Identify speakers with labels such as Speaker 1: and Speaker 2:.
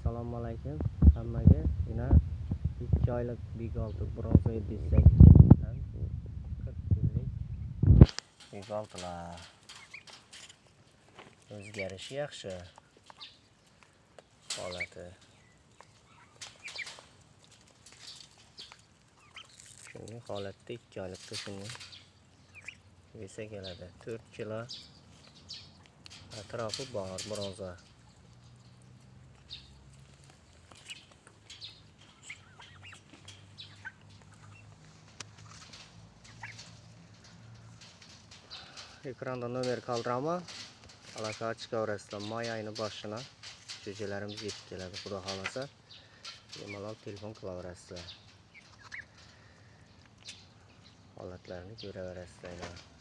Speaker 1: Assalomu alaykum hammaga. Yana 2 oylik bigalti bronza 708 dan 40 kunlik bigaltilar. O'zgarishi yaxshi. Holati. Shunga holatda 2 oylikda shuni vesa keladi. 4 kilo atrofi bor bronza. Ekranda nomer qoldiraman. Aloqa chiqaverasizlar. May oyini boshida jo'jalarimiz yetib keladi. Xudo xolasa, bemalol telefon qilaverasizlar. Holatlarini ko'raverasizlar.